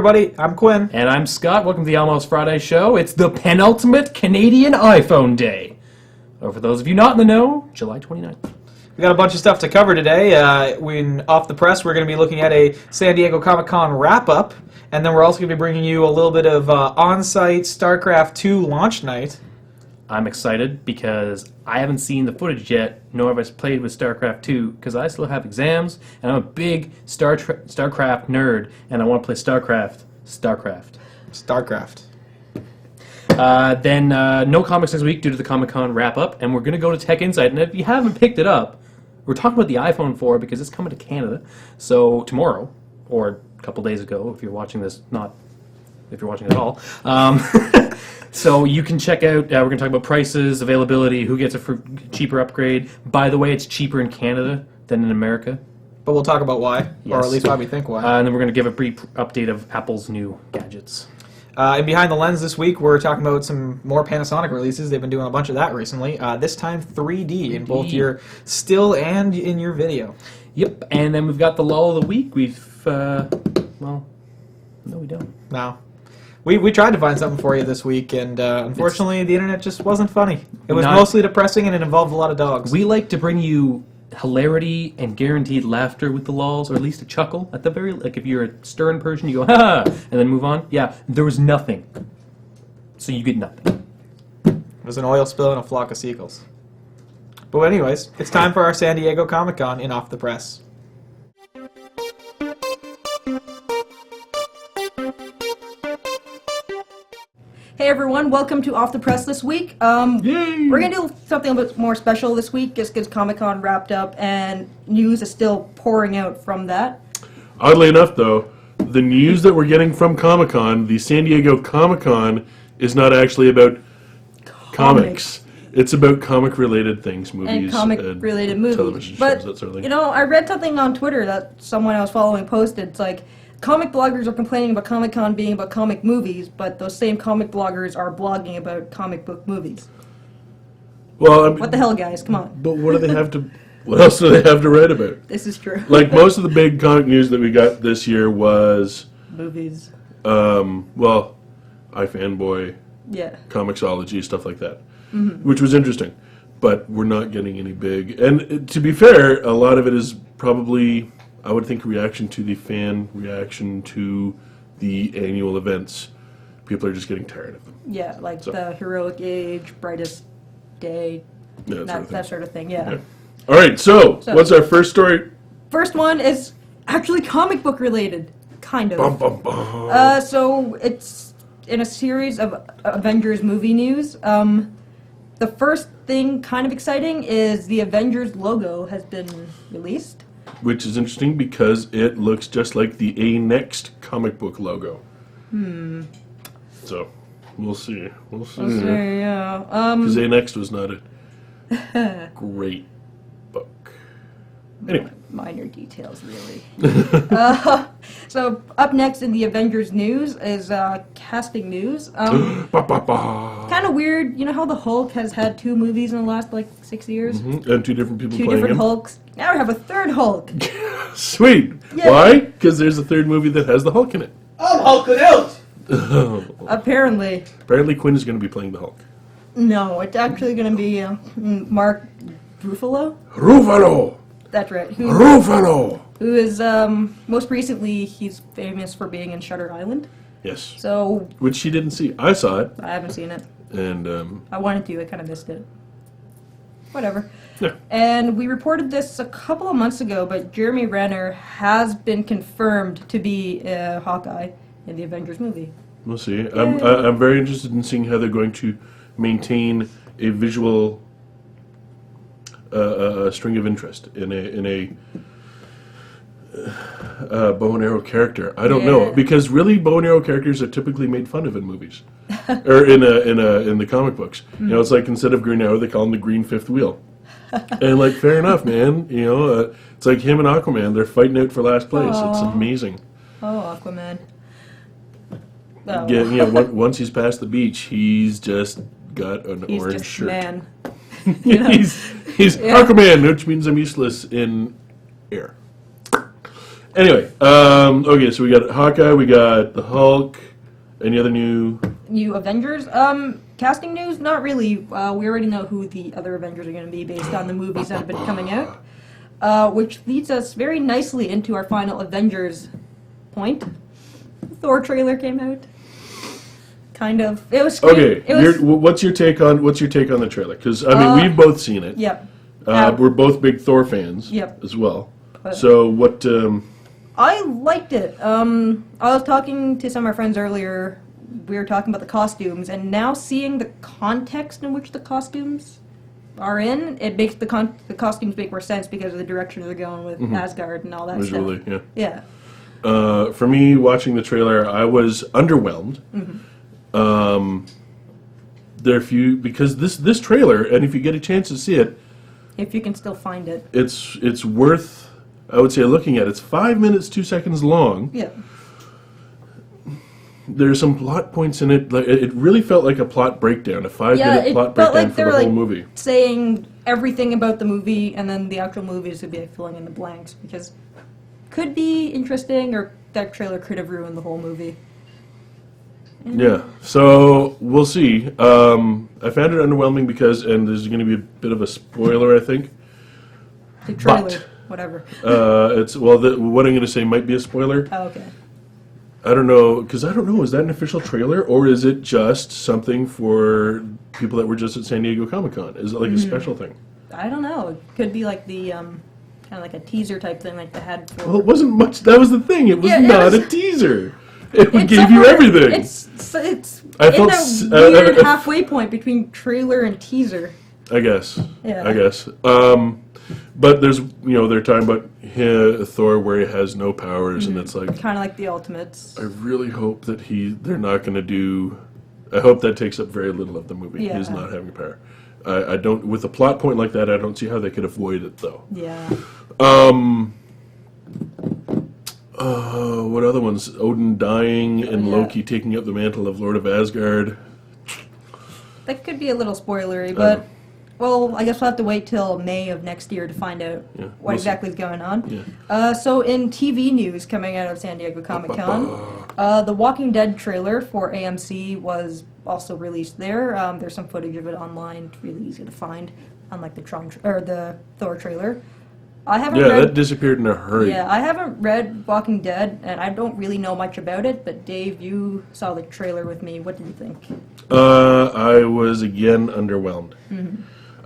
everybody. I'm Quinn. And I'm Scott. Welcome to the Almost Friday Show. It's the penultimate Canadian iPhone Day. Or for those of you not in the know, July 29th. We got a bunch of stuff to cover today. Off the press, we're going to be looking at a San Deigo Comic Con wrap-up. And then we're also going to be bringing you a little bit of on-site Starcraft II launch night. I'm excited because I haven't seen the footage yet, nor have I played with Starcraft II, because I still have exams, and I'm a big Starcraft nerd, and I want to play Starcraft. Then no comics this week due to the Comic-Con wrap-up, and we're going to go to Tech Insight. And if you haven't picked it up, we're talking about the iPhone 4 because it's coming to Canada. So tomorrow, or a couple days ago, if you're watching this, not if you're watching at all. So you can check out, we're going to talk about prices, availability, who gets a cheaper upgrade. By the way, it's cheaper in Canada than in America. But we'll talk about why, Yes. or at least why we think why. And then we're going to give a brief update of Apple's new gadgets. And behind the lens this week, we're talking about some more Panasonic releases. They've been doing a bunch of that recently. This time 3D in both your still and in your video. Yep, and then we've got the lull of the week. No, we don't. No. We tried to find something for you this week, and unfortunately the internet just wasn't funny. It was mostly depressing, and it involved a lot of dogs. We like to bring you hilarity and guaranteed laughter with the lulls, or at least a chuckle. At the very, like if you're a stern person, you go, ha, and then move on. Yeah, there was nothing. So you get nothing. It was an oil spill and a flock of seagulls. But anyways, it's time for our San Deigo Comic Con in Off the Press. Hey everyone, welcome to Off the Press this week. We're going to do something a bit more special this week just because Comic-Con wrapped up and news is still pouring out from that. Oddly enough, though, the news that we're getting from Comic-Con, the San Diego Comic Con, is not actually about comics. It's about comic-related things, movies, and comic-related movies. television but, shows, that sort of thing. You know, I read something on Twitter that someone I was following posted. It's like, comic bloggers are complaining about Comic-Con being about comic movies, but those same comic bloggers are blogging about comic book movies. Well, I mean, What the hell, guys? Come on. But what do they have to? What else do they have to write about? This is true. Like most of the big comic news that we got this year was, Movies. iFanboy, Yeah. Comixology, stuff like that, which was interesting. But we're not getting any big. And to be fair, a lot of it is probably, I would think, reaction to the fan reaction to the annual events. People are just getting tired of them. Yeah, like the Heroic Age, Brightest Day, that sort of thing, yeah. All right, so what's our first story? First one is actually comic book related, kind of. Bum, bum, bum. So it's in a series of Avengers movie news. The first thing kind of exciting is the Avengers logo has been released. Which is interesting because it looks just like the A-Next comic book logo. So, we'll see. We'll see. Yeah. Because A-Next was not a great book. Anyway. Minor details, really. So, up next in the Avengers news is casting news. Kind of weird. You know how the Hulk has had 2 movies in the last, 6 years? And 2 different people 2 playing different him. Hulks. Now we have a third Hulk. Sweet. Yay. Why? Because there's a 3rd movie that has the Hulk in it. I'm hulking out! Apparently. Apparently Quinn is going to be playing the Hulk. No, it's actually going to be Mark Ruffalo. Ruffalo! That's right. Ruffalo! Who is, most recently, he's famous for being in Shutter Island. Yes. So, Which she didn't see. I saw it. I haven't seen it. And, I wanted to, I kind of missed it. Whatever. yeah. And we reported this a couple of months ago, but Jeremy Renner has been confirmed to be Hawkeye in the Avengers movie. We'll see. I'm very interested in seeing how they're going to maintain a visual string of interest in a bow and arrow character. I don't know, because really bow and arrow characters are typically made fun of in movies or in the comic books. You know, it's like instead of Green Arrow, they call him the Green Fifth Wheel. And fair enough, man. You know, it's like him and Aquaman. They're fighting out for last place. It's amazing. Oh, Aquaman. Oh. Yeah, you know, once he's past the beach, he's just got an orange just shirt. Man. You know? he's Aquaman, which means I'm useless in air. Anyway, okay, so we got Hawkeye, we got the Hulk. Any other new Avengers? Casting news? Not really. We already know who the other Avengers are going to be based on the movies that have been coming out. Which leads us very nicely into our final Avengers point. The Thor trailer came out. Kind of. It was Okay, it was, what's your take on the trailer? Because I mean, we've both seen it. Yep. We're both big Thor fans. Yep. As well. So what? I liked it. I was talking to some of my friends earlier. We were talking about the costumes, and now seeing the context in which the costumes are in, it makes the costumes make more sense because of the direction they're going with Asgard and all that Visually, stuff. yeah. Yeah. For me, watching the trailer, I was underwhelmed. Because this trailer, and if you get a chance to see it, If you can still find it. it's worth, I would say, looking at. It's 5 minutes 2 seconds long. Yeah. There's some plot points in it. Like it really felt like a plot breakdown, a 5 minute plot breakdown for the whole movie. Saying everything about the movie, and then the actual movies would be like filling in the blanks, because could be interesting, or that trailer could have ruined the whole movie. Yeah, so we'll see. I found it underwhelming because, and there's going to be a bit of a spoiler, I think. The trailer, But- whatever. What I'm going to say might be a spoiler. Oh, okay. I don't know, because I don't know, is that an official trailer, or is it just something for people that were just at San Diego Comic Con? Is it like a special thing? I don't know. It could be like the kind of like a teaser type thing, like they had for. Well, it wasn't much. That was the thing. It was Yeah, it not was- a teaser. It It's gave you somewhere- everything. It's I in felt that weird halfway point between trailer and teaser. I guess. Yeah. I guess. But there's, they're talking about Thor where he has no powers, and it's like, Kind of like the Ultimates. I really hope that they're not going to do. I hope that takes up very little of the movie. Yeah. He's not having power. I don't. With a plot point like that, I don't see how they could avoid it though. Yeah. What other ones? Odin dying and yeah. Loki taking up the mantle of Lord of Asgard. That could be a little spoilery, but well, I guess we'll have to wait till May of next year to find out Yeah, what we'll see. exactly is going on. Yeah. So in TV news coming out of San Diego Comic Con, the Walking Dead trailer for AMC was also released there. There's some footage of it online. It's really easy to find, unlike the the Thor trailer. I haven't Yeah, read. that disappeared in a hurry. Yeah, I haven't read Walking Dead, and I don't really know much about it. But Dave, you saw the trailer with me. What did you think? I was again underwhelmed.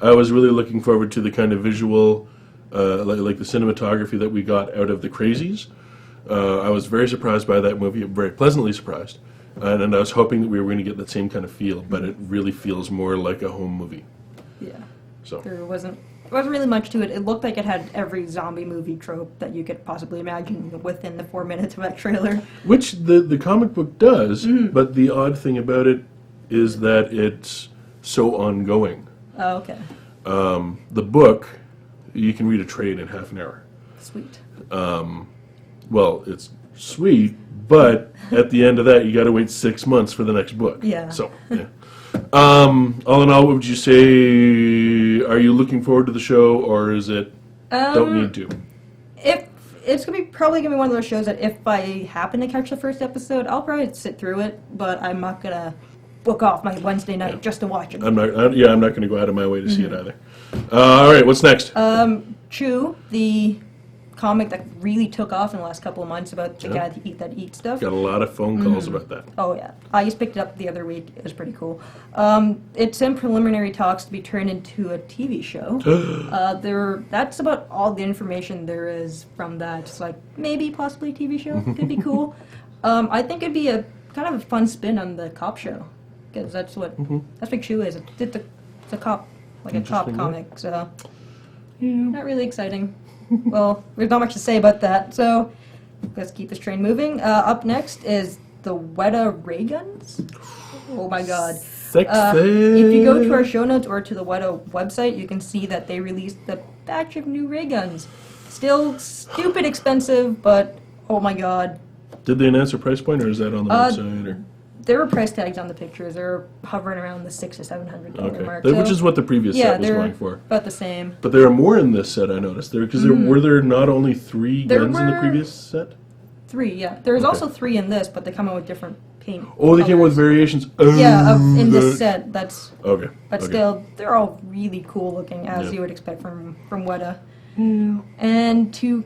I was really looking forward to the kind of visual, like the cinematography that we got out of The Crazies. I was very surprised by that movie, very pleasantly surprised. And I was hoping that we were going to get that same kind of feel, but it really feels more like a home movie. Yeah. So There wasn't really much to it. It looked like it had every zombie movie trope that you could possibly imagine within the 4 minutes of that trailer. Which the comic book does, but the odd thing about it is that it's so ongoing. Oh, okay. The book, you can read a trade in half an hour. Sweet. Well, it's sweet, but at the end of that, you got to wait 6 months for the next book. Yeah. So, yeah. All in all, what would you say? Are you looking forward to the show, or is it don't need to? If it's probably gonna be one of those shows that if I happen to catch the first episode, I'll probably sit through it, but I'm not gonna book off my Wednesday night just to watch it. I'm not going to go out of my way to see it either. All right, what's next? Chew, the comic that really took off in the last couple of months about the guy that eats stuff. Got a lot of phone calls about that. Oh yeah, I just picked it up the other week. It was pretty cool. It's in preliminary talks to be turned into a TV show. That's about all the information there is from that. It's like maybe possibly a TV show could be cool. I think it'd be a kind of a fun spin on the cop show, because that's what Chew is. It's a cop, like a cop Interesting, yeah. comic. So not really exciting. Well, there's not much to say about that. So let's keep this train moving. Up next is the Weta ray guns. Oh my god. Sexy. If you go to our show notes or to the Weta website, you can see that they released a batch of new ray guns. Still stupid expensive, but oh my god. Did they announce a price point, or is that on the website? Or? there were price tags on the pictures. They're hovering around the $600 to $700 mark. Which is what the previous set was they're going for. about the same. But there are more in this set, I noticed. Were there not only 3 guns in the previous set? 3, yeah. There's also 3 in this, but they come out with different paint. Oh, they came with variations. In this set. That's okay. But still, they're all really cool looking, as you would expect from Weta. Yeah. And to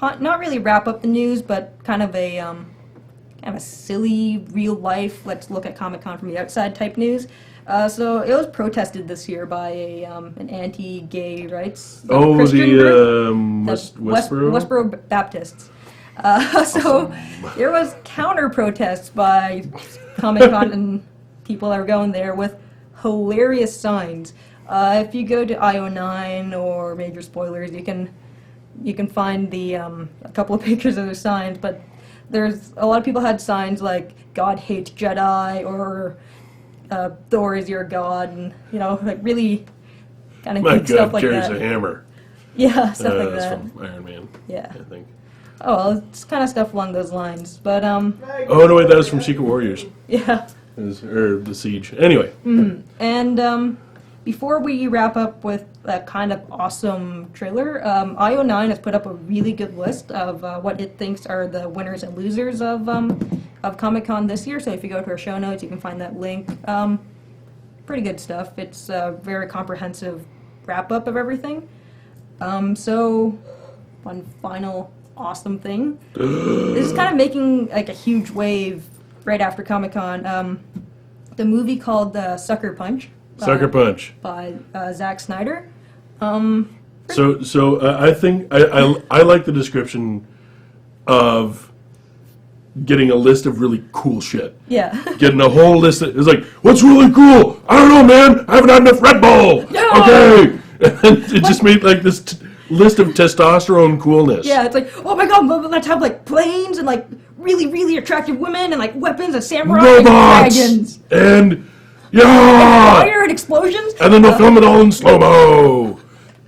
not really wrap up the news, but kind of a silly, real life, let's look at Comic-Con from the outside type news. So it was protested this year by an anti-gay rights Christian group, Westboro? Westboro Baptists. So there was counter protests by Comic-Con and people that were going there with hilarious signs. If you go to IO9 or Major Spoilers, you can find a couple of pictures of their signs, but there's a lot of people had signs like "God hates Jedi" or "Thor is your god," and like really kind of cute stuff like carries that. a hammer. Yeah, stuff like That's that. from Iron Man. Yeah. I think. Oh, well, it's kind of stuff along those lines, but Oh no, wait, that was from Secret Warriors. yeah. Or the Siege. Anyway. And before we wrap up with that kind of awesome trailer, IO9 has put up a really good list of what it thinks are the winners and losers of Comic-Con this year. So if you go to our show notes, you can find that link. Pretty good stuff. It's a very comprehensive wrap-up of everything. So one final awesome thing. This is kind of making like a huge wave right after Comic-Con. The movie called Sucker Punch. Sucker Punch By Zack Snyder. So I think I like the description of getting a list of really cool shit. Yeah. Getting a whole list of, it's like, what's really cool? I don't know, man. I haven't had enough Red Bull. No! Okay. And it just made like this list of testosterone coolness. Yeah, it's like, oh my god, let's have like planes and like really, really attractive women and like weapons and samurai Robots and dragons. And yeah. Fire and explosions. And then they'll film it all in slow-mo.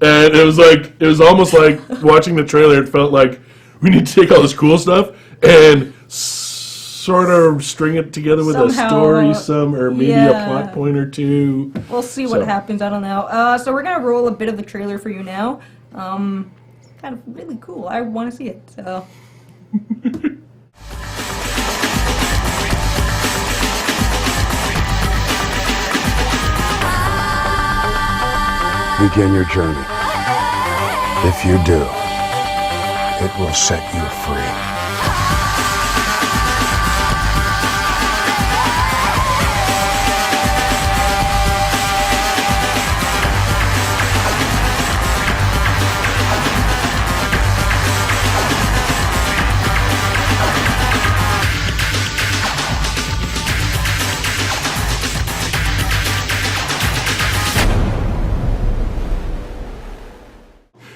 And it was almost like watching the trailer, it felt like we need to take all this cool stuff and sort of string it together with Somehow, a story, or maybe a plot point or two. We'll see what happens, I don't know. So we're going to roll a bit of the trailer for you now. It's kind of really cool. I want to see it, so... Begin your journey. If you do, it will set you free.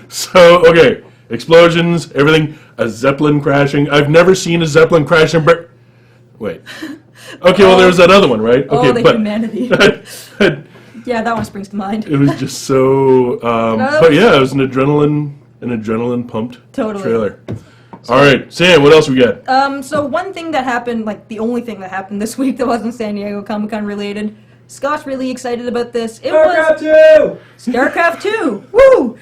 So, okay, explosions, everything, a Zeppelin crashing. I've never seen a Zeppelin crashing, but... Wait. Okay, well, there was that other one, right? Okay, the humanity. Yeah, that one springs to mind. It was just so... but yeah, it was an adrenaline-pumped Totally. trailer. All right, Sam, what else we got? So one thing that happened, like the only thing that happened this week that wasn't San Diego Comic Con related, Scott's really excited about this. Starcraft II! Starcraft II! Woo!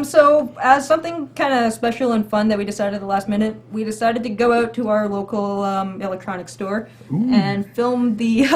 So as something kind of special and fun that we decided at the last minute, we decided to go out to our local electronics store and film the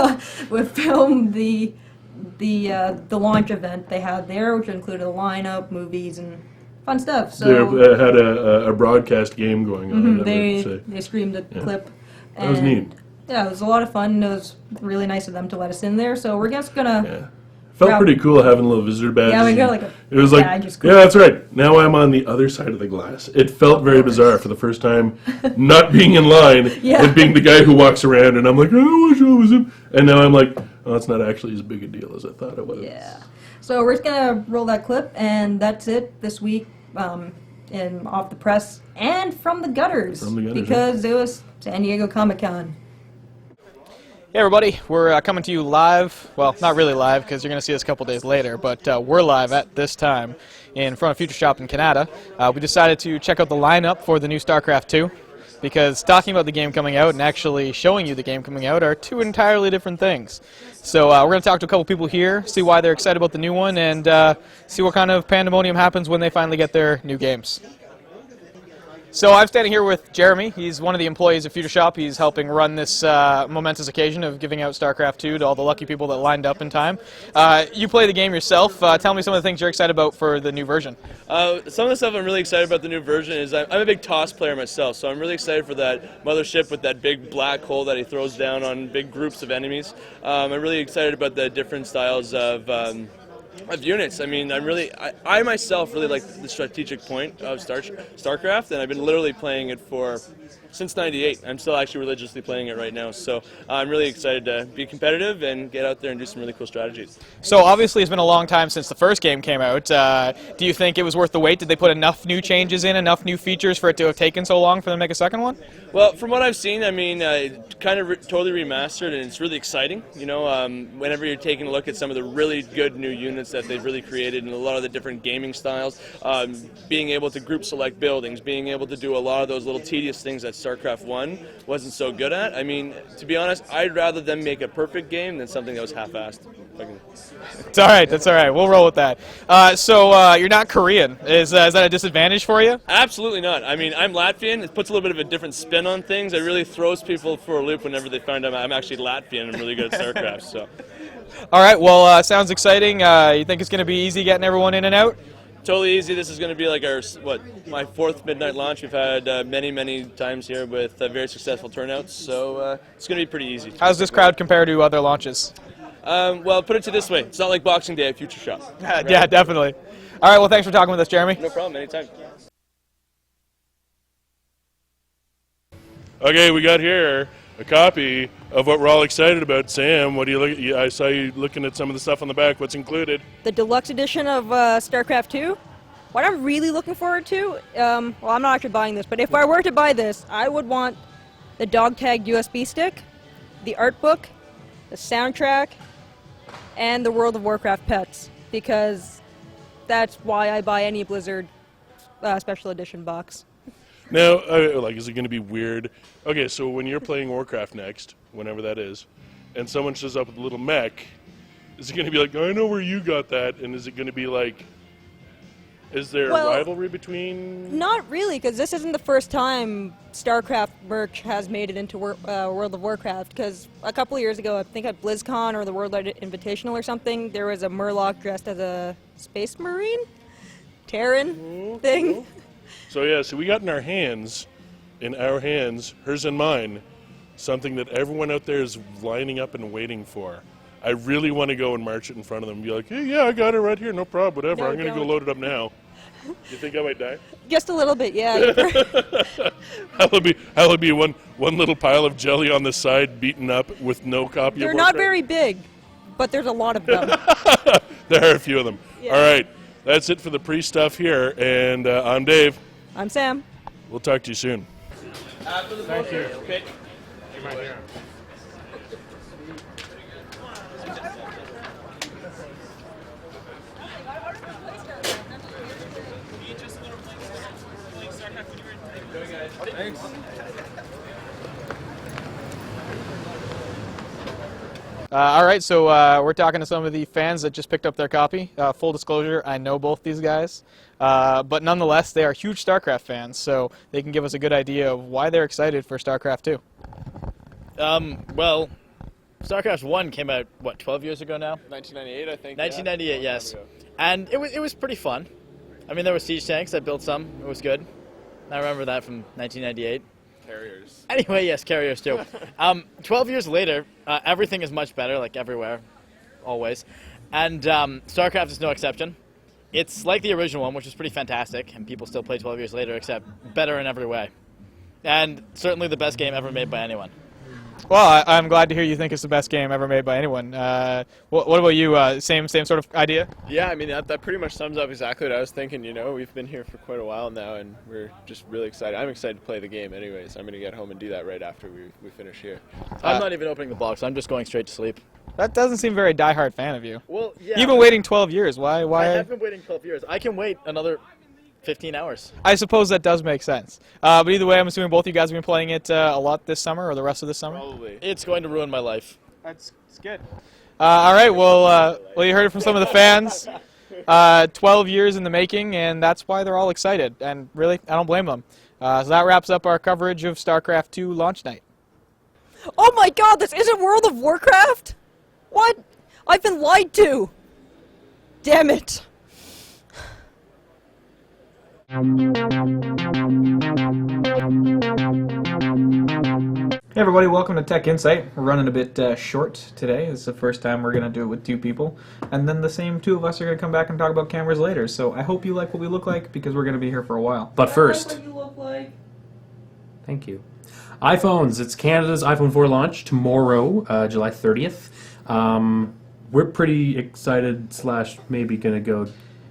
the launch event they had there, which included a lineup, movies, and fun stuff. So They had a broadcast game going on. they streamed a clip. That was neat. Yeah, it was a lot of fun. It was really nice of them to let us in there. So we're just gonna. Yeah. Felt pretty cool having a little visitor badge. Yeah, we got like a. It was like, badge. yeah, that's right. Now I'm on the other side of the glass. It felt very bizarre for the first time, not being in line and being the guy who walks around, and I'm like, oh, I wish I was him. And now I'm like, oh, it's not actually as big a deal as I thought it was. Yeah. So we're just gonna roll that clip, and that's it this week. In Off the Press and From the Gutters. Because it was San Diego Comic Con. Hey everybody, we're coming to you live, well not really live because you're going to see us a couple days later, but we're live at this time in front of Future Shop in Canada. We decided to check out the lineup for the new Starcraft II because talking about the game coming out and actually showing you the game coming out are two entirely different things. So we're going to talk to a couple people here, see why they're excited about the new one, and see what kind of pandemonium happens when they finally get their new games. So I'm standing here with Jeremy. He's one of the employees of Future Shop. He's helping run this momentous occasion of giving out Starcraft II to all the lucky people that lined up in time. You play the game yourself. Tell me some of the things you're excited about for the new version. Some of the stuff I'm really excited about the new version is I'm a big TOS player myself, so I'm really excited for that mothership with that big black hole that he throws down on big groups of enemies. I'm really excited about the different styles of units. I mean, I myself really like the strategic point of StarCraft, and I've been literally playing it since '98. I'm still actually religiously playing it right now, so I'm really excited to be competitive and get out there and do some really cool strategies. So obviously it's been a long time since the first game came out. Do you think it was worth the wait? Did they put enough new changes in, enough new features for it to have taken so long for them to make a second one? Well, from what I've seen, I mean, kind of totally remastered, and it's really exciting. You know, whenever you're taking a look at some of the really good new units that they've really created and a lot of the different gaming styles, being able to group select buildings, being able to do a lot of those little tedious things that StarCraft 1 wasn't so good at. I mean, to be honest, I'd rather them make a perfect game than something that was half-assed. It's all right. That's all right. We'll roll with that. So you're not Korean. Is that a disadvantage for you? Absolutely not. I mean, I'm Latvian. It puts a little bit of a different spin on things. It really throws people for a loop whenever they find out I'm actually Latvian and I'm really good at StarCraft. So. All right. Well, sounds exciting. You think it's going to be easy getting everyone in and out? Totally easy. This is going to be like my fourth midnight launch. We've had many times here with very successful turnouts, so it's going to be pretty easy. How's this crowd compare to other launches? Well, put it to this way. It's not like Boxing Day at Future Shop. Right? Yeah, definitely. All right. Well, thanks for talking with us, Jeremy. No problem. Anytime. Okay, we got here a copy of what we're all excited about. Sam, what do you look? I saw you looking at some of the stuff on the back. What's included? The deluxe edition of StarCraft II. What I'm really looking forward to, well, I'm not actually buying this, but if I were to buy this, I would want the dog tag USB stick, the art book, the soundtrack, and the World of Warcraft pets, because that's why I buy any Blizzard special edition box. Now, is it going to be weird? Okay, so when you're playing Warcraft next, whenever that is, and someone shows up with a little mech, is it going to be like, I know where you got that, and is it going to be like, is there a rivalry between? Not really, because this isn't the first time StarCraft merch has made it into World of Warcraft, because a couple of years ago, I think at BlizzCon or the World Invitational or something, there was a Murloc dressed as a Space Marine? Terran thing. So yeah, so we got in our hands, hers and mine, something that everyone out there is lining up and waiting for. I really want to go and march it in front of them and be like, hey, yeah, I got it right here, no problem, whatever. No, I'm going to go load it up now. You think I might die? Just a little bit, yeah. I'll be one little pile of jelly on the side, beaten up with no copy They're of not Warcraft. very big, but there's a lot of them. There are a few of them. Yeah. All right, that's it for the pre-stuff here, and I'm Dave. I'm Sam. We'll talk to you soon. Thank you. All right, so we're talking to some of the fans that just picked up their copy. Full disclosure, I know both these guys, but nonetheless, they are huge StarCraft fans, so they can give us a good idea of why they're excited for StarCraft II. Well, StarCraft 1 came out, 12 years ago now? 1998, I think. 1998, yes. And it was pretty fun. I mean, there were siege tanks. I built some. It was good. I remember that from 1998. Carriers. Anyway, yes, carriers too. 12 years later, everything is much better, like everywhere, always. And StarCraft is no exception. It's like the original one, which is pretty fantastic, and people still play 12 years later, except better in every way. And certainly the best game ever made by anyone. Well, I'm glad to hear you think it's the best game ever made by anyone. What about you? Same sort of idea? Yeah, I mean, that pretty much sums up exactly what I was thinking. You know, we've been here for quite a while now, and we're just really excited. I'm excited to play the game anyways. I'm going to get home and do that right after we finish here. I'm not even opening the box. I'm just going straight to sleep. That doesn't seem very diehard fan of you. Well, yeah. You've been waiting 12 years. Why? I have been waiting 12 years. I can wait another 15 hours. I suppose that does make sense. But either way, I'm assuming both of you guys have been playing it a lot this summer or the rest of the summer? Probably. It's going to ruin my life. That's good. All right, well, you heard it from some of the fans. 12 years in the making, and that's why they're all excited. And really, I don't blame them. So that wraps up our coverage of StarCraft II launch night. Oh my god, this isn't World of Warcraft? What? I've been lied to! Damn it! Hey everybody, welcome to Tech Insight. We're running a bit short today. It's the first time we're going to do it with two people. And then the same two of us are going to come back and talk about cameras later. So I hope you like what we look like, because we're going to be here for a while. But first, What you look like. thank you. iPhones. It's Canada's iPhone 4 launch tomorrow, July 30th. We're pretty excited / maybe going to go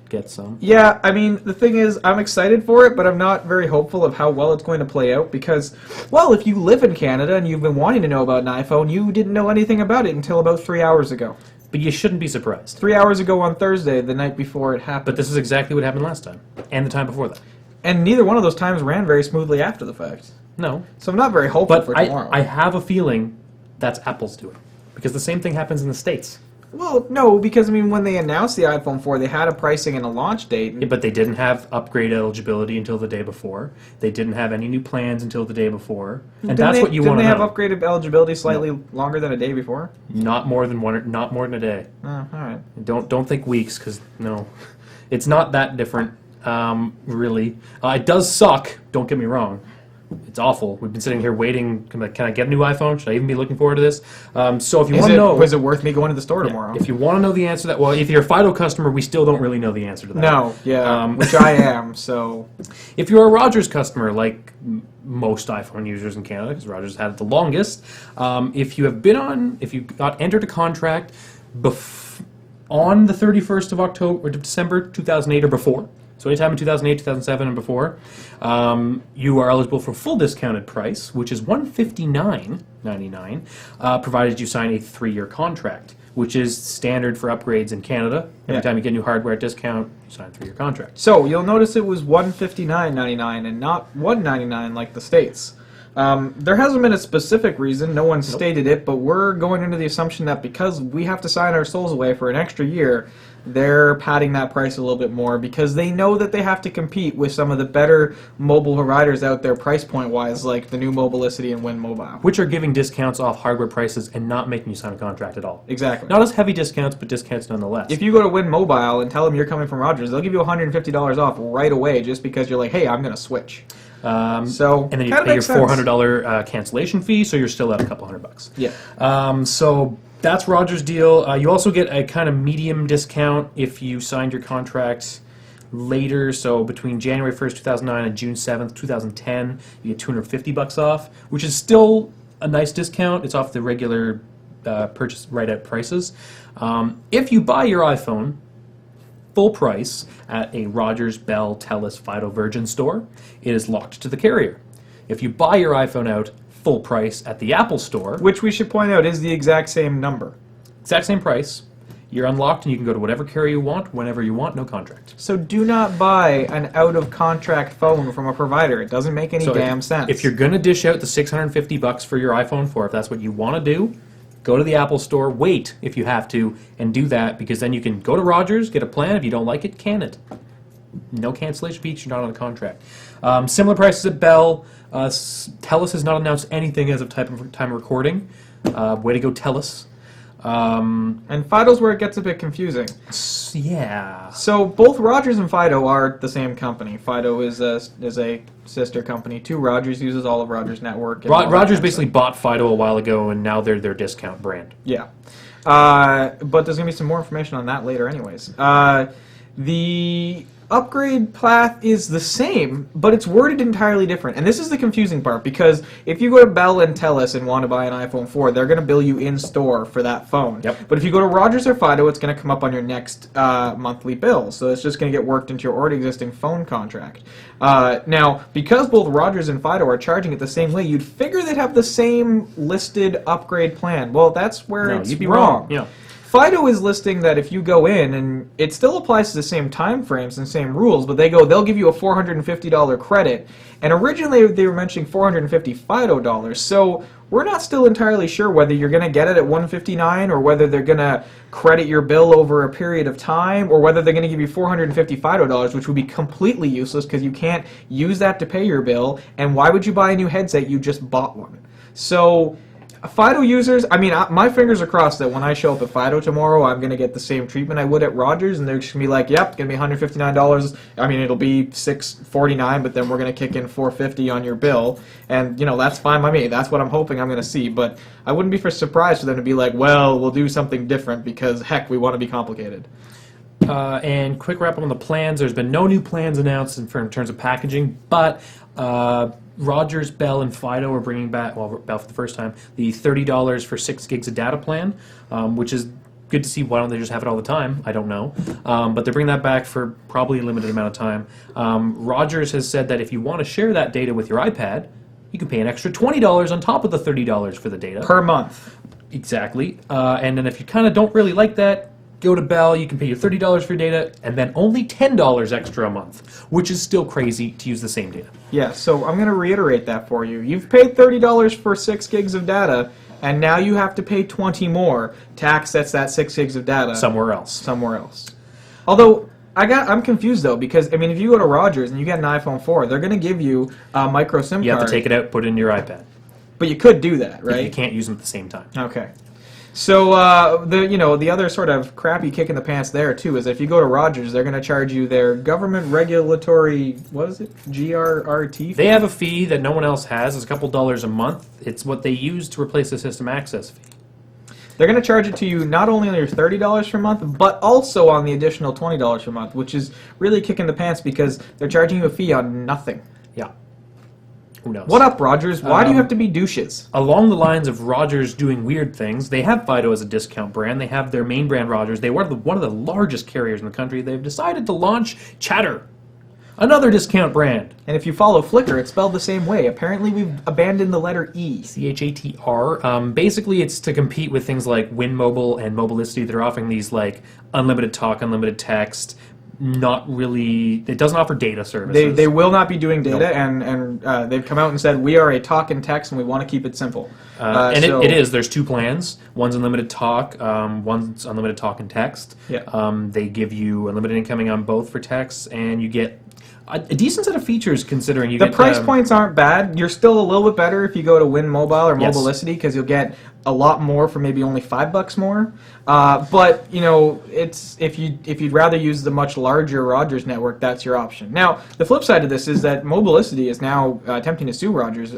get some. Yeah, I mean, the thing is, I'm excited for it, but I'm not very hopeful of how well it's going to play out because, well, if you live in Canada and you've been wanting to know about an iPhone, you didn't know anything about it until about 3 hours ago. But you shouldn't be surprised. 3 hours ago on Thursday, the night before it happened. But this is exactly what happened last time, and the time before that. And neither one of those times ran very smoothly after the fact. No. So I'm not very hopeful But for tomorrow. I have a feeling that's Apple's doing. Because the same thing happens in the States. Well, no, because, I mean, when they announced the iPhone 4, they had a pricing and a launch date. Yeah, but they didn't have upgrade eligibility until the day before. They didn't have any new plans until the day before. And that's what you want to know. Didn't they have upgraded eligibility slightly longer than a day before? Not more than not more than a day. Oh, all right. Don't think weeks, because no, it's not that different. Really, it does suck. Don't get me wrong. It's awful. We've been sitting here waiting. Can I get a new iPhone? Should I even be looking forward to this? So if you want to know, is it worth me going to the store tomorrow? if you want to know the answer to that, well, if you're a Fido customer, we still don't really know the answer to that. No, yeah, which I am. So if you're a Rogers customer, like most iPhone users in Canada, because Rogers had it the longest, if you got entered a contract on the 31st of October or December 2008 or before. So anytime in 2008, 2007, and before, you are eligible for full discounted price, which is $159.99, provided you sign a 3-year contract, which is standard for upgrades in Canada. Every time you get new hardware at discount, you sign a 3-year contract. So you'll notice it was $159.99 and not $199 like the States. There hasn't been a specific reason, no one stated it, but we're going into the assumption that because we have to sign our souls away for an extra year, they're padding that price a little bit more because they know that they have to compete with some of the better mobile providers out there price point wise, like the new Mobilicity and Win Mobile. Which are giving discounts off hardware prices and not making you sign a contract at all. Exactly. Not as heavy discounts, but discounts nonetheless. If you go to Win Mobile and tell them you're coming from Rogers, they'll give you $150 off right away just because you're like, hey, I'm going to switch. And then you pay your $400 cancellation fee, so you're still at a couple $100. Yeah. So that's Rogers' deal. You also get a kind of medium discount if you signed your contract later. So between January 1st, 2009 and June 7th, 2010, you get $250 off, which is still a nice discount. It's off the regular purchase right-out prices. If you buy your iPhone full price at a Rogers, Bell, Telus, Fido, Virgin store, it is locked to the carrier. If you buy your iPhone out full price at the Apple store, which we should point out is the exact same number. Exact same price, you're unlocked and you can go to whatever carrier you want, whenever you want, no contract. So do not buy an out-of-contract phone from a provider. It doesn't make any damn sense. If you're going to dish out the $650 for your iPhone 4, if that's what you want to do, go to the Apple store, wait if you have to, and do that, because then you can go to Rogers, get a plan. If you don't like it, can it. No cancellation fees, you're not on a contract. Similar prices at Bell. Telus has not announced anything as of time of recording. Way to go, Telus. And Fido's where it gets a bit confusing. Yeah. So both Rogers and Fido are the same company. Fido is a sister company to Rogers, uses all of Rogers' network. Rogers basically bought Fido a while ago, and now they're their discount brand. Yeah. But there's going to be some more information on that later anyways. The upgrade path is the same, but it's worded entirely different. And this is the confusing part, because if you go to Bell and Telus and want to buy an iPhone 4, they're going to bill you in-store for that phone. Yep. But if you go to Rogers or Fido, it's going to come up on your next monthly bill. So it's just going to get worked into your already existing phone contract. Now, because both Rogers and Fido are charging it the same way, you'd figure they'd have the same listed upgrade plan. Well, that's where it's you'd be wrong. Yeah. FIDO is listing that if you go in, and it still applies to the same time frames and same rules, but they'll give you a $450 credit. And originally they were mentioning $450 FIDO dollars. So we're not still entirely sure whether you're going to get it at $159 or whether they're going to credit your bill over a period of time, or whether they're going to give you $450 FIDO dollars, which would be completely useless because you can't use that to pay your bill. And why would you buy a new headset? You just bought one. So FIDO users, I mean, my fingers are crossed that when I show up at FIDO tomorrow, I'm going to get the same treatment I would at Rogers, and they're just going to be like, yep, going to be $159. I mean, it'll be $649, but then we're going to kick in $450 on your bill, and, you know, that's fine by me. That's what I'm hoping I'm going to see, but I wouldn't be surprised for them to be like, well, we'll do something different because, heck, we want to be complicated. And quick wrap up on the plans. There's been no new plans announced in terms of packaging, but Rogers, Bell, and Fido are bringing back, well, Bell for the first time, the $30 for 6 gigs of data plan, which is good to see. Why don't they just have it all the time? I don't know. But they're bringing that back for probably a limited amount of time. Rogers has said that if you want to share that data with your iPad, you can pay an extra $20 on top of the $30 for the data. Per month. Exactly. And then if you kind of don't really like that, go to Bell, you can pay your $30 for your data, and then only $10 extra a month, which is still crazy to use the same data. Yeah, so I'm going to reiterate that for you. You've paid $30 for 6 gigs of data, and now you have to pay $20 more to access that 6 gigs of data. Somewhere else. Somewhere else. Although, I'm confused, though, because, I mean, if you go to Rogers and you get an iPhone 4, they're going to give you a micro SIM card. You have to take it out, put it in your iPad. But you could do that, right? You can't use them at the same time. Okay. So the other sort of crappy kick in the pants there too is if you go to Rogers, they're going to charge you their government regulatory, what is it, GRRT fee? They have a fee that no one else has. It's a couple dollars a month. It's what they use to replace the system access fee. They're going to charge it to you not only on your $30 per month, but also on the additional $20 per month, which is really kicking the pants because they're charging you a fee on nothing. Yeah. Who knows? What up, Rogers? Why do you have to be douches? Along the lines of Rogers doing weird things, they have Fido as a discount brand. They have their main brand, Rogers. They were one of the largest carriers in the country. They've decided to launch Chatter, another discount brand. And if you follow Flickr, it's spelled the same way. Apparently, we've abandoned the letter E. CHATR. Basically, it's to compete with things like Win Mobile and Mobilicity that are offering these like unlimited talk, unlimited text. Not really. It doesn't offer data services. They will not be doing data, and they've come out and said we are a talk and text, and we want to keep it simple. It is. There's 2 plans. One's unlimited talk. One's unlimited talk and text. Yeah. They give you unlimited incoming on both for texts, and you get a decent set of features considering you the get... price points aren't bad. You're still a little bit better if you go to Win Mobile or Yes. Mobilicity because you'll get a lot more for maybe only $5 more. But you know, it's if you'd rather use the much larger Rogers network, that's your option. Now, the flip side of this is that Mobilicity is now attempting to sue Rogers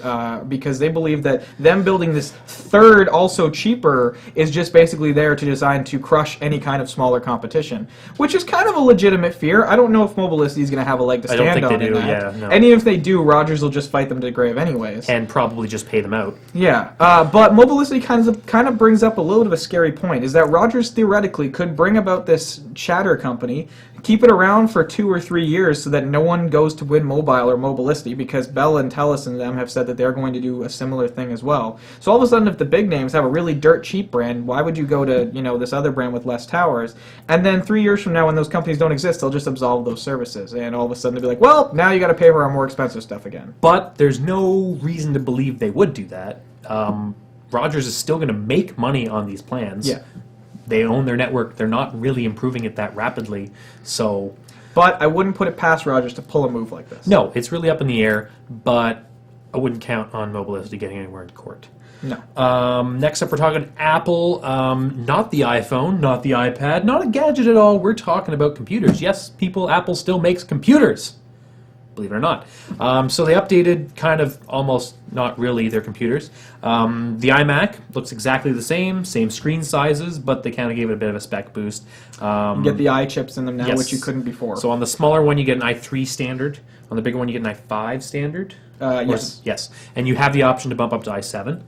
because they believe that them building this third, also cheaper, is just basically there to design to crush any kind of smaller competition, which is kind of a legitimate fear. I don't know if Mobilicity is going to have a leg to I stand don't think on they in do, that. yeah, no. And even if they do, Rogers will just fight them to the grave anyways. And probably just pay them out. Yeah, but Mobilicity kind of brings up a little bit of a scary point, is that Rogers theoretically could bring about this Chatter company, keep it around for 2 or 3 years so that no one goes to Win Mobile or Mobilicity, because Bell and Telus and them have said that they're going to do a similar thing as well. So all of a sudden, if the big names have a really dirt cheap brand, why would you go to, you know, this other brand with less towers? And then 3 years from now, when those companies don't exist, they'll just absolve those services, and all of a sudden they'll be like, well, now you got to pay for our more expensive stuff again. But there's no reason to believe they would do that. Rogers is still going to make money on these plans. Yeah. They own their network. They're not really improving it that rapidly. So, But I wouldn't put it past Rogers to pull a move like this. no, it's really up in the air, but I wouldn't count on Mobilicity getting anywhere in court. No. Next up, we're talking Apple. Not the iPhone, not the iPad, not a gadget at all. We're talking about computers. Yes, people, Apple still makes computers. Believe it or not. So they updated kind of almost not really their computers. The iMac looks exactly the same screen sizes, but they kind of gave it a bit of a spec boost. You get the iChips in them now, yes. which you couldn't before. So on the smaller one, you get an i3 standard. On the bigger one, you get an i5 standard. Yes. Yes. And you have the option to bump up to i7.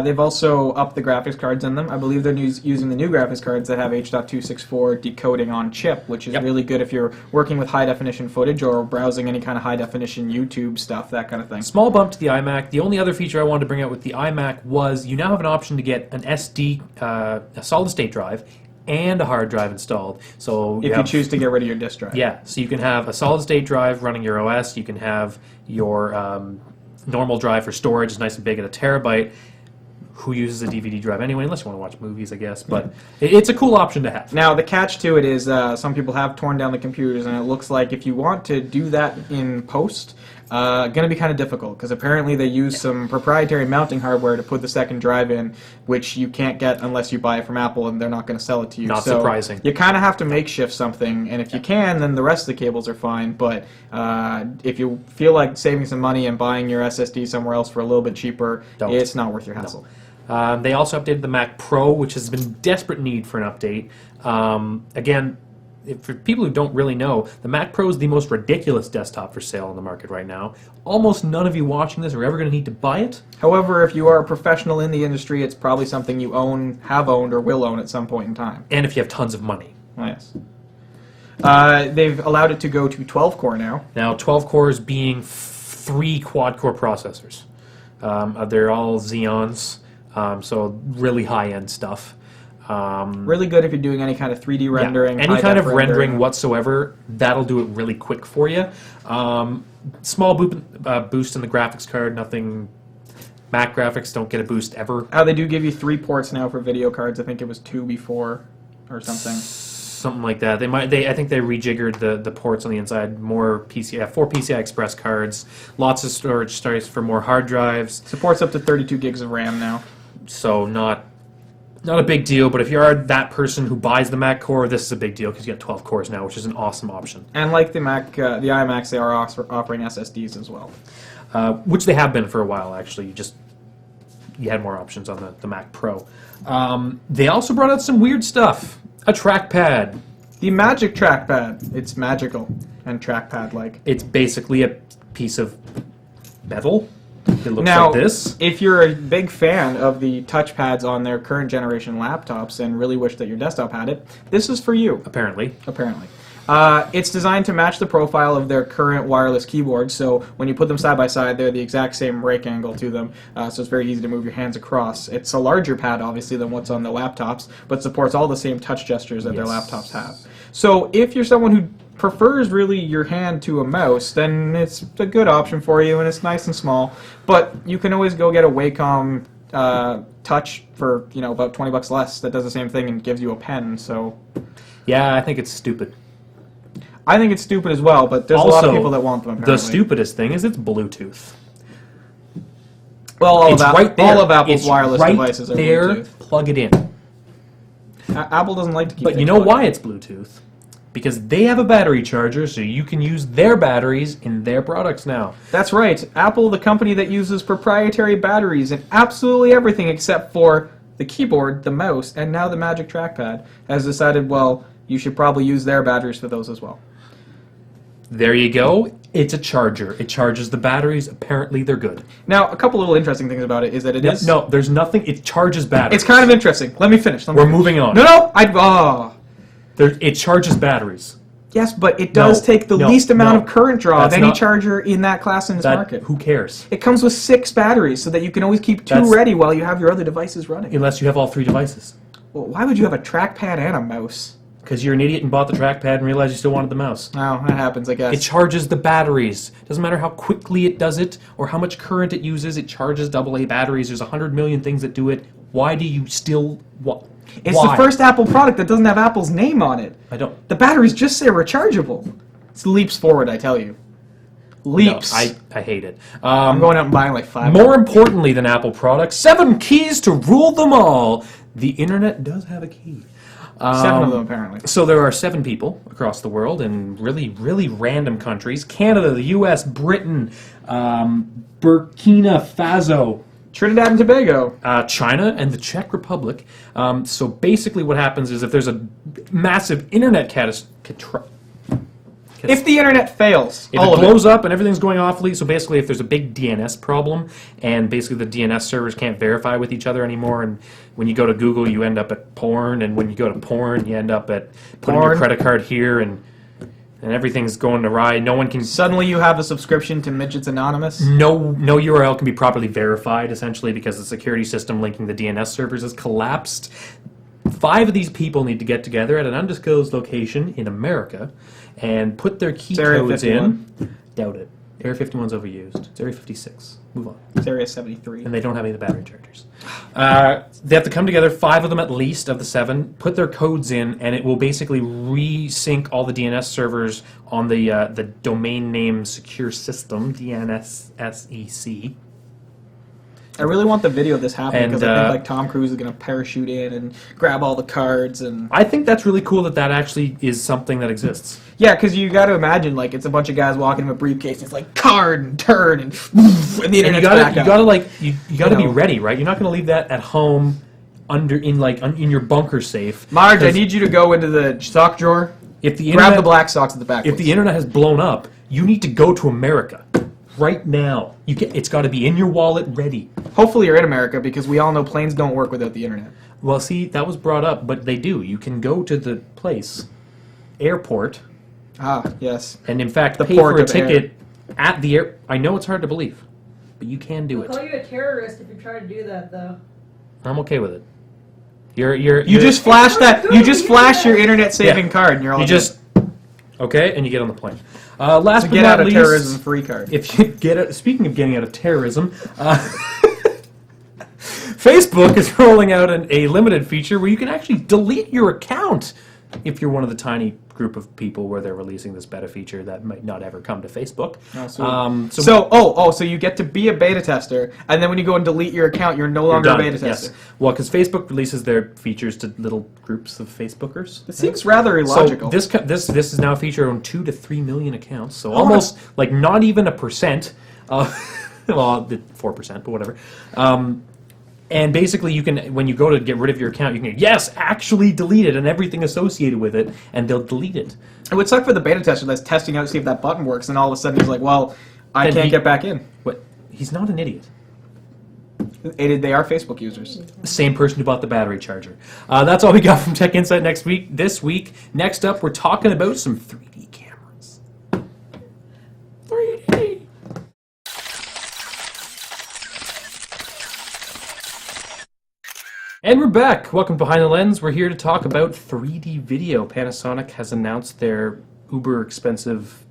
They've also upped the graphics cards in them. I believe they're using the new graphics cards that have H.264 decoding on chip, which is really good if you're working with high-definition footage or browsing any kind of high-definition YouTube stuff, that kind of thing. Small bump to the iMac. The only other feature I wanted to bring out with the iMac was you now have an option to get an SD, a solid-state drive, and a hard drive installed. So If you choose to get rid of your disk drive. yeah, so you can have a solid-state drive running your OS. You can have your normal drive for storage. It's nice and big at 1 terabyte. Who uses a DVD drive anyway, unless you want to watch movies, I guess. But it's a cool option to have. Now, the catch to it is some people have torn down the computers, and it looks like if you want to do that in post, going to be kind of difficult, because apparently they use some proprietary mounting hardware to put the second drive in, which you can't get unless you buy it from Apple, and they're not going to sell it to you. Not so surprising. You kind of have to makeshift something, and if you can, then the rest of the cables are fine. But if you feel like saving some money and buying your SSD somewhere else for a little bit cheaper, Don't. it's not worth your hassle. They also updated the Mac Pro, which has been in desperate need for an update. Again, for people who don't really know, the Mac Pro is the most ridiculous desktop for sale on the market right now. Almost none of you watching this are ever going to need to buy it. However, if you are a professional in the industry, it's probably something you own, have owned, or will own at some point in time. And if you have tons of money. Oh, yes. They've allowed it to go to 12-core now. Now, 12 cores being 3 quad-core processors. They're all Xeons, so really high-end stuff. Really good if you're doing any kind of 3D rendering. Any kind of rendering whatsoever, that'll do it really quick for you. Small boost in the graphics card, nothing. Mac graphics don't get a boost ever. They do give you 3 ports now for video cards. I think it was 2 before, or something. Something like that. I think they rejiggered the ports on the inside. More 4 PCI Express cards. Lots of storage space for more hard drives. Supports up to 32 gigs of RAM now. So not a big deal, but if you are that person who buys the Mac core, this is a big deal because you get 12 cores now, which is an awesome option. And like the the iMacs, they are offering SSDs as well. Which they have been for a while, actually. You had more options on the Mac Pro. They also brought out some weird stuff. A trackpad. The Magic Trackpad. It's magical and trackpad-like. It's basically a piece of metal. It looks Now, like this. If you're a big fan of the touchpads on their current generation laptops and really wish that your desktop had it, this is for you. Apparently. It's designed to match the profile of their current wireless keyboards, so when you put them side by side, they're the exact same rake angle to them, so it's very easy to move your hands across. It's a larger pad, obviously, than what's on the laptops, but supports all the same touch gestures that their laptops have. So if you're someone who prefers really your hand to a mouse, then it's a good option for you, and it's nice and small. But you can always go get a Wacom Touch for about $20 less that does the same thing and gives you a pen. So yeah, I think it's stupid. I think it's stupid as well, but there's a lot of people that want them. Apparently. The stupidest thing is it's Bluetooth. Well, all of Apple's it's wireless right devices are there. Bluetooth. Plug it in. Apple doesn't like to keep. But you know why it's Bluetooth? Because they have a battery charger, so you can use their batteries in their products now. That's right. Apple, the company that uses proprietary batteries in absolutely everything except for the keyboard, the mouse, and now the Magic Trackpad, has decided, well, you should probably use their batteries for those as well. There you go. It's a charger. It charges the batteries. Apparently, they're good. Now, a couple little interesting things about it is that it is... No, there's nothing. It charges batteries. It's kind of interesting. Let me finish. We're moving on. No! It charges batteries. Yes, but it does take the least amount of current draw of any charger in that class in this market. Who cares? It comes with 6 batteries so that you can always keep 2 ready while you have your other devices running. Unless you have all 3 devices. Well, why would you have a trackpad and a mouse? Because you're an idiot and bought the trackpad and realized you still wanted the mouse. Oh, that happens, I guess. It charges the batteries. Doesn't matter how quickly it does it or how much current it uses. It charges AA batteries. There's 100 million things that do it. Why do you still... It's the first Apple product that doesn't have Apple's name on it. I don't... The batteries just say rechargeable. It's leaps forward, I tell you. Leaps. No, I hate it. I'm going out and buying like 5. More importantly than Apple products, 7 keys to rule them all. The internet does have a key. 7 of them, apparently. So there are 7 people across the world in really, really random countries. Canada, the U.S., Britain, Burkina Faso, Trinidad and Tobago, China, and the Czech Republic. So basically what happens is if there's a massive internet if the internet fails, if it blows up and everything's going awfully, so basically if there's a big DNS problem and basically the DNS servers can't verify with each other anymore, and when you go to Google you end up at porn, and when you go to porn you end up at putting your credit card here, and everything's going awry. No one can... Suddenly you have a subscription to Midgets Anonymous? No URL can be properly verified, essentially, because the security system linking the DNS servers has collapsed. 5 of these people need to get together at an undisclosed location in America and put their key Area codes 51. in. Doubt it. Area 51's overused. It's Area 56. Move on. It's Area 73. And they don't have any of the battery chargers. They have to come together, 5 of them at least of the 7, put their codes in, and it will basically resync all the DNS servers on the domain name secure system, DNSSEC. I really want the video of this happening And, because I think like Tom Cruise is going to parachute in and grab all the cards and I think that's really cool that actually is something that exists. yeah, because you got to imagine like it's a bunch of guys walking in a briefcase. And it's like card and turn and the And internet's you back gotta up. like you gotta be know. ready, right? You're not gonna leave that at home in your bunker safe. Marge, I 'Cause need you to go into the sock drawer. if the Grab internet, the black socks at the back. if the internet has blown up, you need to go to America right now. It's got to be in your wallet, ready. Hopefully you're in America because we all know planes don't work without the internet. Well, see, that was brought up, but they do. You can go to the airport, Ah, yes. and in fact, The pay port for a of air. ticket at the air. I know it's hard to believe, but you can do I'll call it. you a terrorist if you try to do that, though. I'm okay with it. You just flash that. You just flash your internet saving Yeah. card, and you're all You good. just okay, and you get on the plane. Last To but get not out of least, terrorism free card. If you get out, speaking of getting out of terrorism, Facebook is rolling out a limited feature where you can actually delete your account if you're one of the tiny group of people where they're releasing this beta feature that might not ever come to Facebook. So you get to be a beta tester, and then when you go and delete your account, you're no you're longer done. a beta tester. Yes. Well, because Facebook releases their features to little groups of Facebookers. It seems rather illogical. So this is now a feature on 2 to 3 million accounts. So almost like not even a percent. Well, 4%, but whatever. And basically, you can, when you go to get rid of your account, you can go, yes, actually delete it and everything associated with it, and they'll delete it. It would suck for the beta tester that's testing out to see if that button works, and all of a sudden he's like, well, I Then can't get back in. What? He's not an idiot. They are Facebook users. Same person who bought the battery charger. That's all we got from Tech Insight this week. Next up, we're talking about some 3D cameras. 3D. And we're back. Welcome Behind the Lens. We're here to talk about 3D video. Panasonic has announced their uber expensive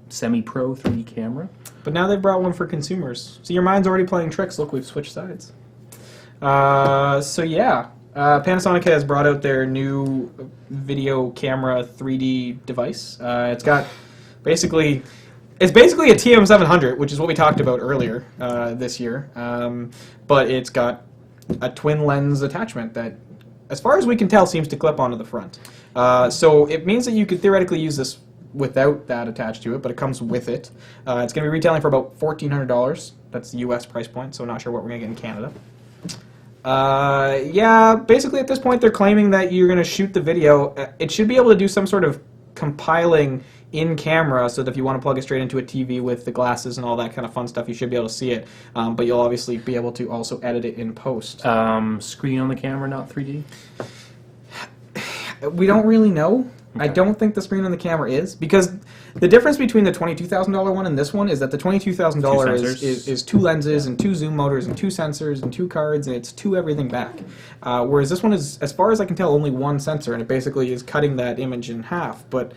semi-pro 3D camera. But now they've brought one for consumers. So your mind's already playing tricks. Look, we've switched sides. Panasonic has brought out their new video camera 3D device. It's basically a TM700, which is what we talked about earlier this year. But it's got a twin lens attachment that, as far as we can tell, seems to clip onto the front. So it means that you could theoretically use this without that attached to it, but it comes with it. It's going to be retailing for about $1,400. That's the US price point, so not sure what we're going to get in Canada. Basically at this point they're claiming that you're going to shoot the video. It should be able to do some sort of compiling in camera so that if you want to plug it straight into a TV with the glasses and all that kind of fun stuff, you should be able to see it. But you'll obviously be able to also edit it in post. Screen on the camera, not 3D? We don't really know. Okay. I don't think the screen on the camera is, because the difference between the $22,000 one and this one is that the $22,000 is 2 lenses and 2 zoom motors and 2 sensors and 2 cards, and it's 2 everything back. Whereas this one is, as far as I can tell, only 1 sensor, and it basically is cutting that image in half. But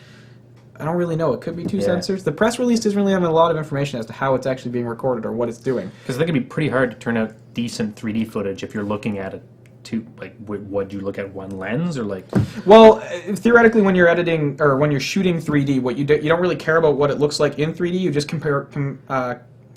I don't really know. It could be 2 sensors. The press release doesn't really have a lot of information as to how it's actually being recorded or what it's doing. Because I think it'd be pretty hard to turn out decent 3D footage if you're looking at it. Would you look at one lens or like? Well, theoretically, when you're editing or when you're shooting 3D, what you don't really care about what it looks like in 3D. You just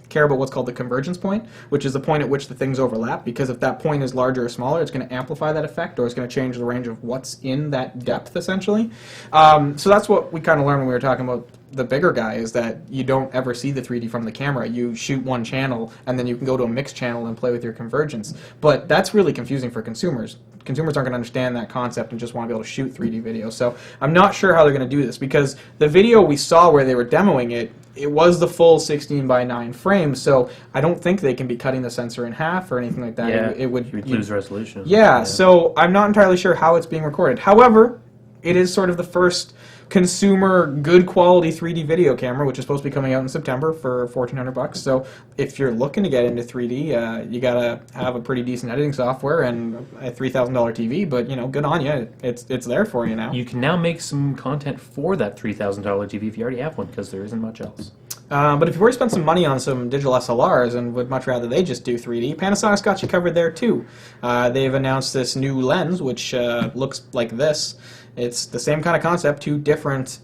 care about what's called the convergence point, which is the point at which the things overlap. Because if that point is larger or smaller, it's going to amplify that effect, or it's going to change the range of what's in that depth, essentially. So that's what we kind of learned when we were talking about the bigger guy, is that you don't ever see the 3D from the camera. You shoot one channel, and then you can go to a mixed channel and play with your convergence. But that's really confusing for consumers. Consumers aren't going to understand that concept and just want to be able to shoot 3D video. So I'm not sure how they're going to do this, because the video we saw where they were demoing it, it was the full 16:9 frames, so I don't think they can be cutting the sensor in half or anything like that. Yeah, it would you'd lose resolution. Yeah, so I'm not entirely sure how it's being recorded. However, it is sort of the first consumer good quality 3D video camera, which is supposed to be coming out in September for $1,400. So if you're looking to get into 3D, you gotta have a pretty decent editing software and a $3,000 TV. But good on you. It's there for you now. You can now make some content for that $3,000 TV if you already have one, because there isn't much else. But if you've already spent some money on some digital SLRs and would much rather they just do 3D, Panasonic's got you covered there too. They've announced this new lens, which looks like this. It's the same kind of concept, two different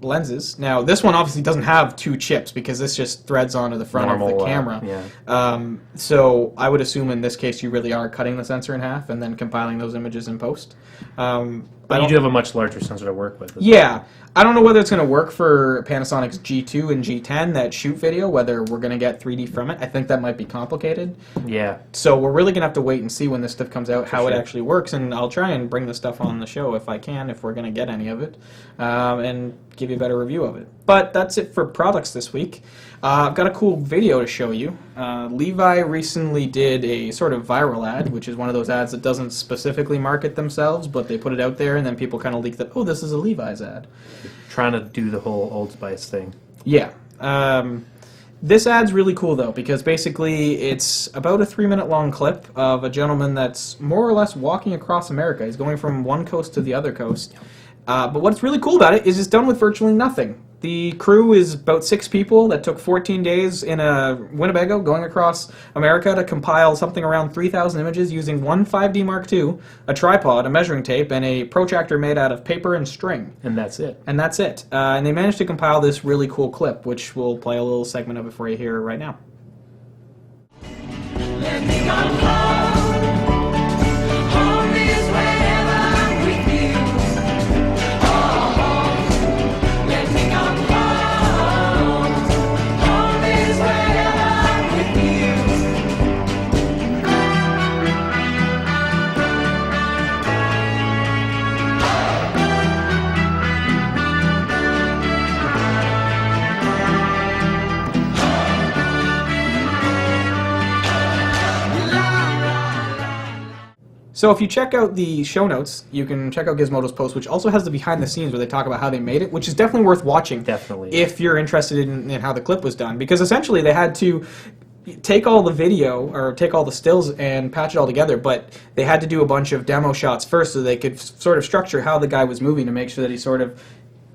lenses. Now, this one obviously doesn't have two chips because this just threads onto the front of the camera. So I would assume in this case you really are cutting the sensor in half and then compiling those images in post. But you do have a much larger sensor to work with. Yeah. I don't know whether it's going to work for Panasonic's G2 and G10 that shoot video, whether we're going to get 3D from it. I think that might be complicated. Yeah. So we're really going to have to wait and see when this stuff comes out, how it actually works, and I'll try and bring the stuff on the show if I can, if we're going to get any of it, and give you a better review of it. But that's it for products this week. I've got a cool video to show you. Levi recently did a sort of viral ad, which is one of those ads that doesn't specifically market themselves, but they put it out there, and then people kind of leak that, oh, this is a Levi's ad. Trying to do the whole Old Spice thing. Yeah. This ad's really cool, though, because basically it's about a 3-minute long clip of a gentleman that's more or less walking across America. He's going from one coast to the other coast. But what's really cool about it is it's done with virtually nothing. The crew is about 6 people that took 14 days in a Winnebago going across America to compile something around 3,000 images using one 5D Mark II, a tripod, a measuring tape, and a protractor made out of paper and string. And that's it. And that's it. And they managed to compile this really cool clip, which we'll play a little segment of it for you here right now. Let me go home. Home is wherever I'm with you. Oh, let me go home. Home is wherever I'm with you. So if you check out the show notes, you can check out Gizmodo's post, which also has the behind the scenes where they talk about how they made it, which is definitely worth watching. Definitely. If you're interested in how the clip was done. Because essentially they had to take all the video, or take all the stills and patch it all together, but they had to do a bunch of demo shots first so they could sort of structure how the guy was moving to make sure that he sort of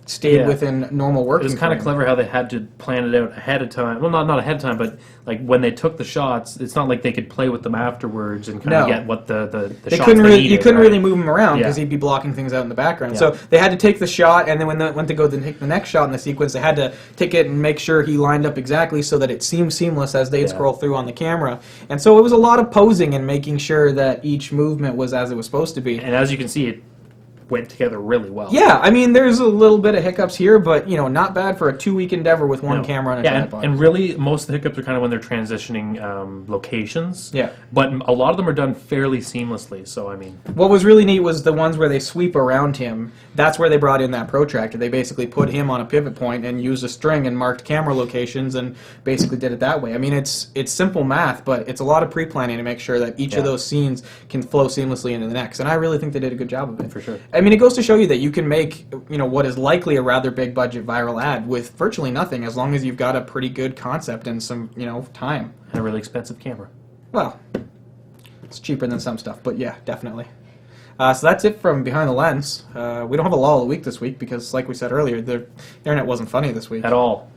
stayed within normal working. It was kind of frame. clever how they had to plan it out ahead of time. Well, not ahead of time, but like when they took the shots, it's not like they could play with them afterwards and kind of get what the shots couldn't they really, needed, you couldn't right? really move him around because he'd be blocking things out in the background. So they had to take the shot, and then when they went to go to take the next shot in the sequence, they had to take it and make sure he lined up exactly so that it seemed seamless as they'd scroll through on the camera. And so it was a lot of posing and making sure that each movement was as it was supposed to be. And as you can see, it went together really well. Yeah, I mean, there's a little bit of hiccups here, but, not bad for a 2-week endeavor with one camera and a tripod. And really, most of the hiccups are kind of when they're transitioning locations. Yeah. But a lot of them are done fairly seamlessly, so I mean... What was really neat was the ones where they sweep around him. That's where they brought in that protractor. They basically put him on a pivot point and used a string and marked camera locations and basically did it that way. I mean, it's simple math, but it's a lot of pre-planning to make sure that each of those scenes can flow seamlessly into the next. And I really think they did a good job of it. For sure. I mean, it goes to show you that you can make, what is likely a rather big budget viral ad with virtually nothing, as long as you've got a pretty good concept and some, time. And a really expensive camera. Well, it's cheaper than some stuff, but yeah, definitely. So that's it from Behind the Lens. We don't have a lull of the week this week because, like we said earlier, the internet wasn't funny this week. At all.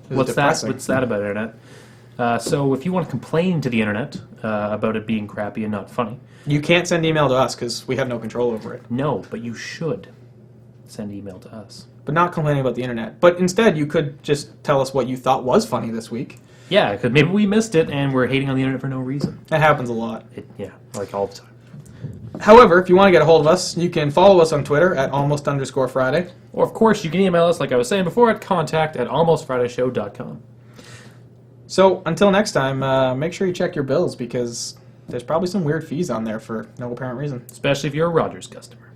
What's that about internet? So if you want to complain to the internet about it being crappy and not funny... You can't send email to us because we have no control over it. No, but you should send email to us. But not complaining about the internet. But instead, you could just tell us what you thought was funny this week. Yeah, because maybe we missed it and we're hating on the internet for no reason. That happens a lot. Like all the time. However, if you want to get a hold of us, you can follow us on Twitter at almost_Friday. Or, of course, you can email us, like I was saying before, at contact@almostfridayshow.com. So, until next time, make sure you check your bills because there's probably some weird fees on there for no apparent reason. Especially if you're a Rogers customer.